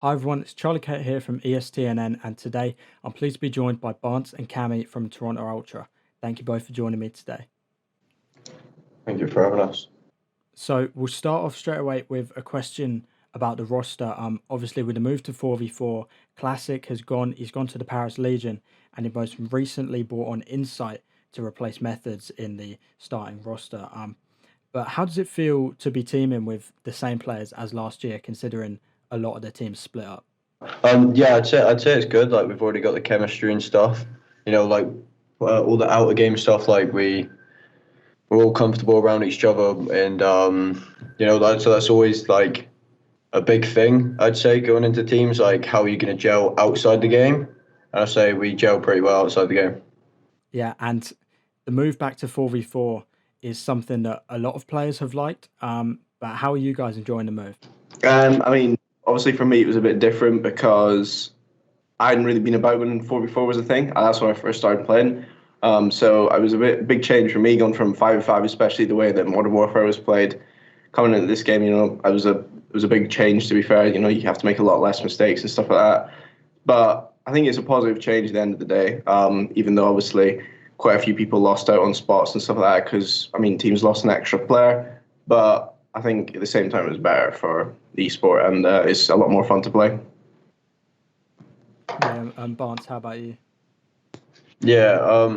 Hi everyone, it's Charlie Kate here from ESTNN, and today I'm pleased to be joined by Bance and Cammy from Toronto Ultra. Thank you both for joining me today. Thank you for having us. So we'll start off straight away with a question about the roster. Obviously with the move to 4v4, Classic he's gone to the Paris Legion, and he most recently brought on Insight to replace Methods in the starting roster. But how does it feel to be teaming with the same players as last year, considering a lot of the teams split up? Yeah, I'd say it's good. Like we've already got the chemistry and stuff. Like all the outer game stuff. Like we're all comfortable around each other, and so that's always like a big thing. I'd say going into teams, like how are you going to gel outside the game? And I say we gel pretty well outside the game. Yeah, and the move back to 4v4 is something that a lot of players have liked. But how are you guys enjoying the move? I mean, obviously for me it was a bit different because I hadn't really been about when 4v4 was a thing. That's when I first started playing. So it was a big change for me going from 5v5, especially the way that Modern Warfare was played. Coming into this game, it was a big change. To be fair, you have to make a lot less mistakes and stuff like that. But I think it's a positive change at the end of the day. Even though obviously quite a few people lost out on spots and stuff like that because teams lost an extra player. But I think at the same time it was better for the esport and it's a lot more fun to play. Yeah, Barnes, how about you? Yeah,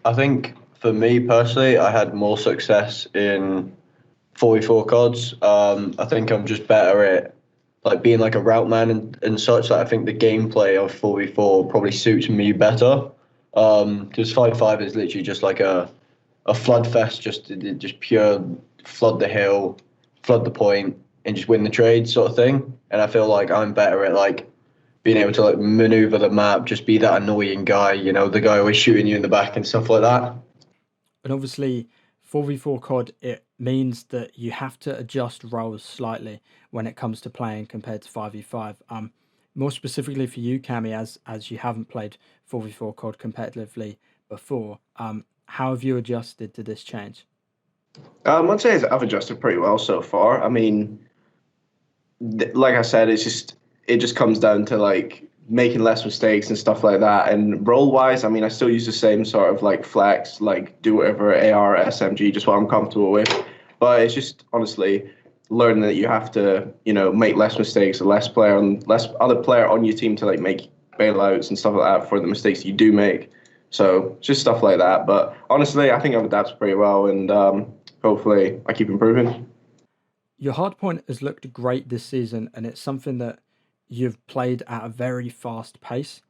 I think for me personally, I had more success in 4v4 cards. I think I'm just better at like being like a route man and such. Like I think the gameplay of 4v4 probably suits me better. Because 5v5 is literally just like a flood fest, just pure flood the hill, flood the point, and just win the trade sort of thing. And I feel like I'm better at like being able to like maneuver the map, just be that annoying guy, the guy always shooting you in the back and stuff like that. And obviously, 4v4 COD, it means that you have to adjust roles slightly when it comes to playing compared to 5v5. More specifically for you, Cammy, as you haven't played 4v4 COD competitively before, how have you adjusted to this change? I'd say I've adjusted pretty well so far. Like I said, it just comes down to like making less mistakes and stuff like that. And role wise, I still use the same sort of like flex, like do whatever AR, SMG, just what I'm comfortable with. But it's just honestly learning that you have to, make less mistakes, less other player on your team to like make bailouts and stuff like that for the mistakes you do make. So just stuff like that. But honestly, I think I've adapted pretty well, and hopefully I keep improving. Your hardpoint has looked great this season, and it's something that you've played at a very fast pace.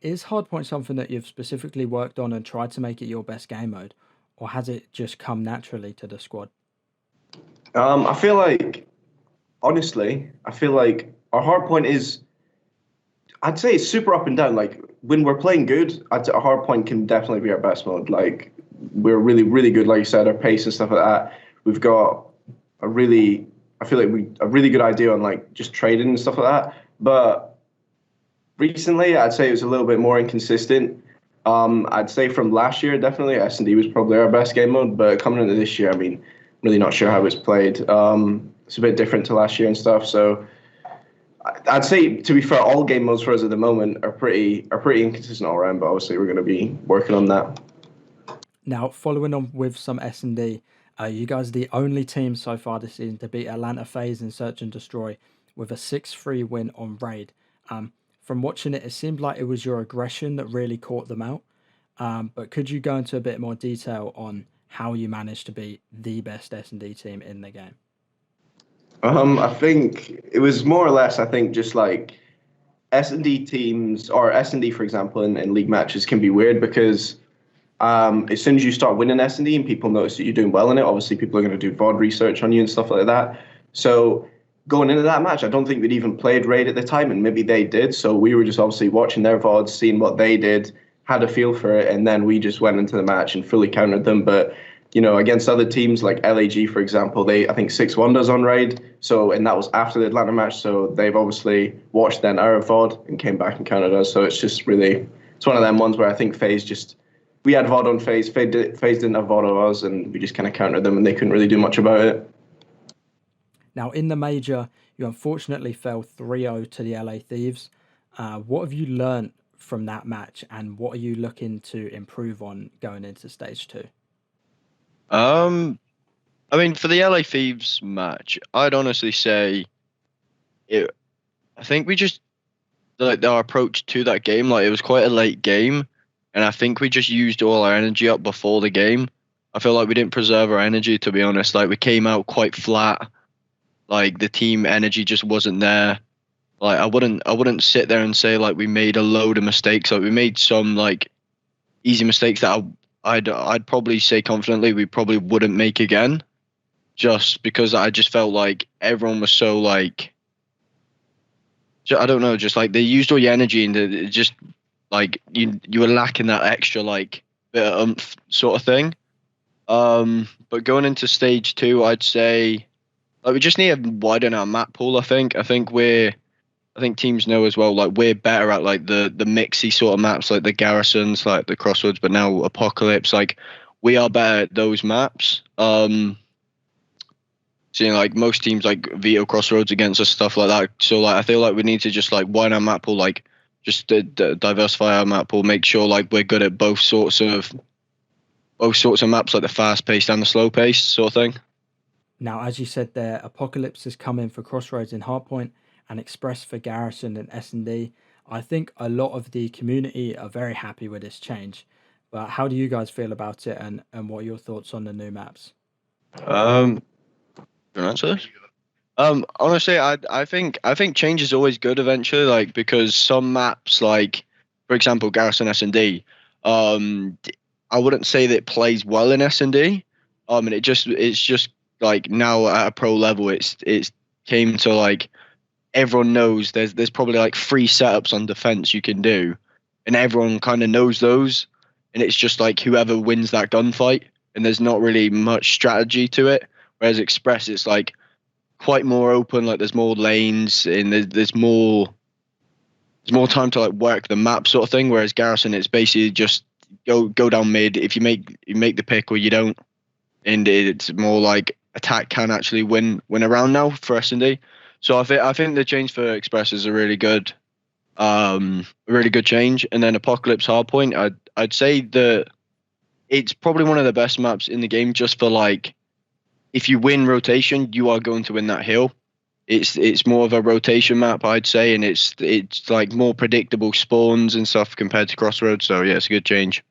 Is hardpoint something that you've specifically worked on and tried to make it your best game mode, or has it just come naturally to the squad? I feel like, honestly, our hard point is, I'd say it's super up and down. Like when we're playing good, I'd say our hard point can definitely be our best mode. Like we're really, really good, like you said, our pace and stuff like that. We've got I feel like a really good idea on like just trading and stuff like that. But recently, I'd say it was a little bit more inconsistent. I'd say from last year, definitely S&D was probably our best game mode. But coming into this year, really not sure how it's played. It's a bit different to last year and stuff. So I'd say, to be fair, all game modes for us at the moment are pretty inconsistent all around. But obviously, we're going to be working on that. Now, following on with some S&D, you guys are the only team so far this season to beat Atlanta FaZe in Search and Destroy with a 6-3 win on Raid. From watching it, it seemed like it was your aggression that really caught them out. But could you go into a bit more detail on how you managed to beat the best S&D team in the game? I think it was more or less, I think, just like S&D teams or S&D, for example, in league matches can be weird because as soon as you start winning S&D and people notice that you're doing well in it, obviously people are going to do VOD research on you and stuff like that. So going into that match, I don't think they'd even played Raid at the time, and maybe they did. So we were just obviously watching their VODs, seeing what they did, had a feel for it, and then we just went into the match and fully countered them. But against other teams like LAG, for example, I think 6-1 does on Raid. So, and that was after the Atlanta match. So they've obviously watched then our VOD and came back and countered us. So it's just really, it's one of them ones where I think we had VOD on FaZe, FaZe didn't have VOD on us, and we just kind of countered them, and they couldn't really do much about it. Now, in the major, you unfortunately fell 3-0 to the LA Thieves. What have you learnt from that match, and what are you looking to improve on going into stage two? Um, I mean, for the LA Thieves match, I'd honestly say it. I think we just like our approach to that game, like it was quite a late game, and I think we just used all our energy up before the game. I feel like we didn't preserve our energy, to be honest. Like we came out quite flat. Like the team energy just wasn't there. Like I wouldn't sit there and say like we made a load of mistakes. Like we made some like easy mistakes that I'd probably say confidently we probably wouldn't make again. Just because I just felt like everyone was so like I don't know, just like they used all your energy and it just like you were lacking that extra like bit of oomph sort of thing. But going into stage two, I'd say like we just need to widen our map pool. I think teams know as well. Like we're better at like the mixy sort of maps, like the garrisons, like the crossroads, but now apocalypse. Like we are better at those maps. Seeing like most teams like veto crossroads against us, stuff like that. So like I feel like we need to just like widen our map pool, like just diversify our map pool, make sure like we're good at both sorts of maps, like the fast paced and the slow paced sort of thing. Now, as you said there, Apocalypse is coming for Crossroads in Hardpoint and Express for Garrison and S&D. I think a lot of the community are very happy with this change. But how do you guys feel about it, and what are your thoughts on the new maps? Um, you want to answer this? Honestly, I think change is always good eventually, like because some maps, like for example, Garrison S&D, I wouldn't say that it plays well in S&D, and it's just like now at a pro level, it's came to like everyone knows there's probably like 3 setups on defense you can do, and everyone kind of knows those, and it's just like whoever wins that gunfight, and there's not really much strategy to it. Whereas Express, it's like quite more open, like there's more lanes and there's more time to like work the map sort of thing. Whereas Garrison, it's basically just go down mid. If you make the pick or you don't, and it's more like attack can actually win around now for S&D. So I think the change for Express is a really good change. And then Apocalypse Hardpoint, I'd say that it's probably one of the best maps in the game, just for like if you win rotation, you are going to win that hill. It's more of a rotation map, I'd say, and it's like more predictable spawns and stuff compared to Crossroads. So yeah, it's a good change.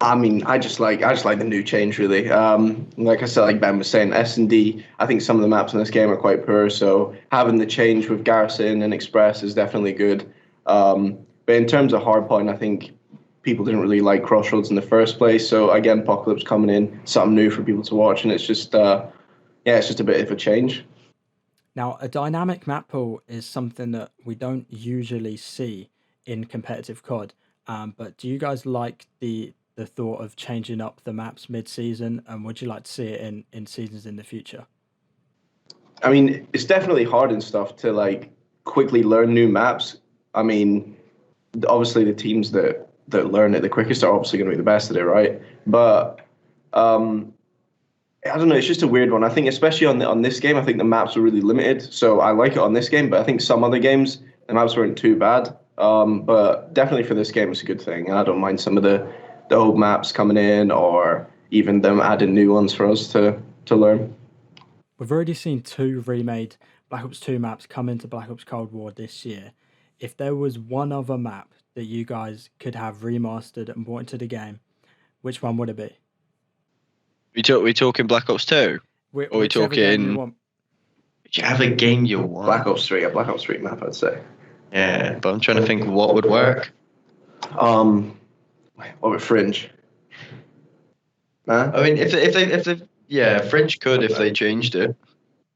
I mean, I just like the new change really. Like I said, like Ben was saying, S&D. I think some of the maps in this game are quite poor, so having the change with Garrison and Express is definitely good. But in terms of Hardpoint, I think people didn't really like Crossroads in the first place. So again, Apocalypse coming in, something new for people to watch, and it's just it's just a bit of a change. Now, a dynamic map pool is something that we don't usually see in competitive COD. But do you guys like the thought of changing up the maps mid-season, and would you like to see it in seasons in the future? I mean, it's definitely hard and stuff to like quickly learn new maps. I mean, obviously the teams that learn it the quickest are obviously going to be the best at it, right? But I don't know. It's just a weird one. I think, especially on this game, I think the maps were really limited. So I like it on this game, but I think some other games the maps weren't too bad. But definitely for this game, it's a good thing. And I don't mind some of the old maps coming in, or even them adding new ones for us to learn. We've already seen 2 remade Black Ops 2 maps come into Black Ops Cold War this year. If there was one other map that you guys could have remastered and brought into the game, which one would it be? We talking Black Ops 2? Or we talking whichever game you want? Black Ops 3, a Black Ops 3 map, I'd say. Yeah, but I'm trying to think what would work. What with Fringe? Huh? I mean, if they Fringe could if they changed it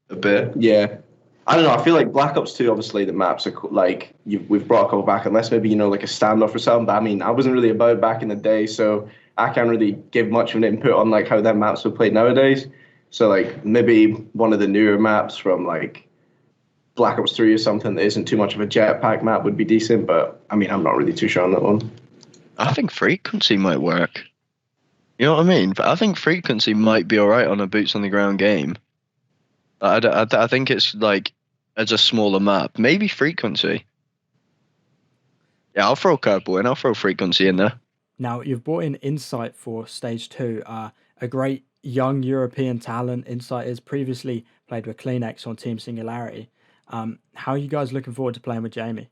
a bit. Yeah. I don't know. I feel like Black Ops 2, obviously, the maps are like, we've brought a couple back, unless maybe, like a standoff or something. But I mean, I wasn't really about it back in the day, so I can't really give much of an input on like how them maps are played nowadays. So like maybe one of the newer maps from like Black Ops 3 or something that isn't too much of a jetpack map would be decent. But I mean, I'm not really too sure on that one. I think frequency might work. You know what I mean? But I think frequency might be all right on a boots on the ground game. I think it's like as a smaller map, maybe frequency. Yeah, I'll throw Curveball in. I'll throw frequency in there. Now, you've brought in Insight for Stage 2, a great young European talent. Insight has previously played with Kleenex on Team Singularity. How are you guys looking forward to playing with Jamie?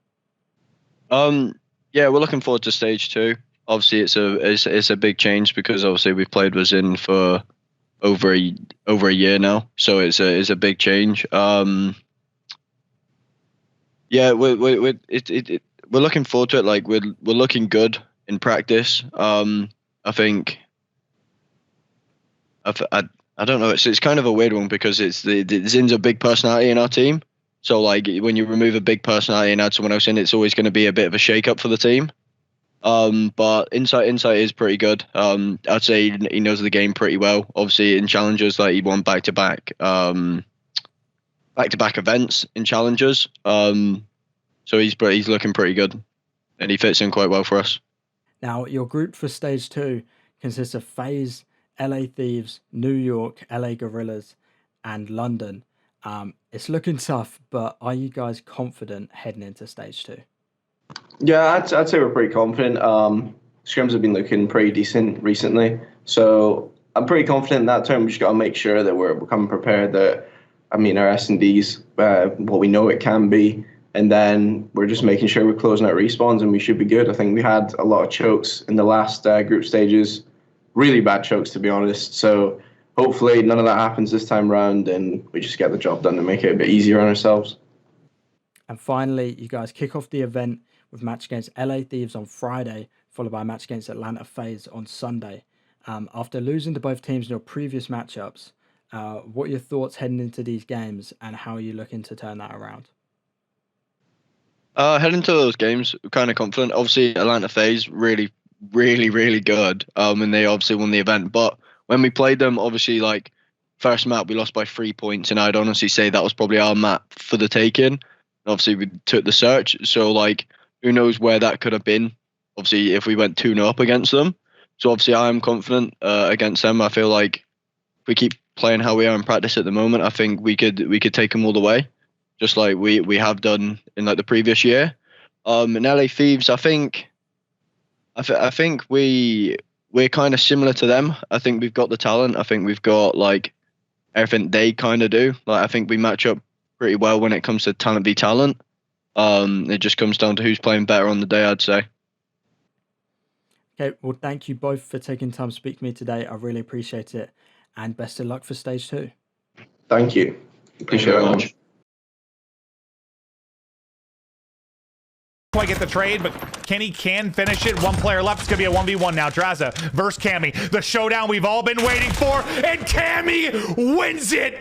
Yeah, we're looking forward to Stage 2. Obviously, it's a big change because obviously we've played with Zin for over a year now, so it's a big change. Yeah, we're looking forward to it. Like we're looking good in practice. I think I don't know. It's kind of a weird one because it's the Zin's a big personality in our team. So like when you remove a big personality and add someone else in, it's always going to be a bit of a shake up for the team. But Insight is pretty good. I'd say he knows the game pretty well. Obviously in challenges, like he won back-to-back events in challenges. So he's looking pretty good, and he fits in quite well for us. Now, your group for Stage 2 consists of FaZe, LA Thieves, New York, LA Gorillas, and London. It's looking tough, but are you guys confident heading into Stage 2? Yeah, I'd say we're pretty confident. Scrims have been looking pretty decent recently, so I'm pretty confident in that term. We just got to make sure that we're coming prepared. That our S&Ds, what we know it can be, and then we're just making sure we're closing out respawns, and we should be good. I think we had a lot of chokes in the last group stages, really bad chokes to be honest. So hopefully none of that happens this time round, and we just get the job done and make it a bit easier on ourselves. And finally, you guys kick off the event with match against LA Thieves on Friday, followed by a match against Atlanta FaZe on Sunday. After losing to both teams in your previous matchups, what are your thoughts heading into these games, and how are you looking to turn that around? Heading into those games, we're kind of confident. Obviously, Atlanta FaZe really good. And they obviously won the event. But when we played them, obviously, like first map, we lost by 3 points, and I'd honestly say that was probably our map for the taking. Obviously, we took the search, so like who knows where that could have been. Obviously, if we went 2-0 up against them, so obviously I am confident against them. I feel like if we keep playing how we are in practice at the moment, I think we could take them all the way, just like we have done in like the previous year. In LA Thieves, I think we're kind of similar to them. I think we've got the talent. I think we've got like everything they kind of do. Like I think we match up pretty well when it comes to talent v talent. It just comes down to who's playing better on the day, I'd say. Okay, well, thank you both for taking time to speak to me today. I really appreciate it, and best of luck for Stage 2. Thank you. Appreciate it very much. Quite get the trade, but Kenny can finish it. One player left. It's going to be a 1v1 now. Draza versus Cammy. The showdown we've all been waiting for, and Cammy wins it.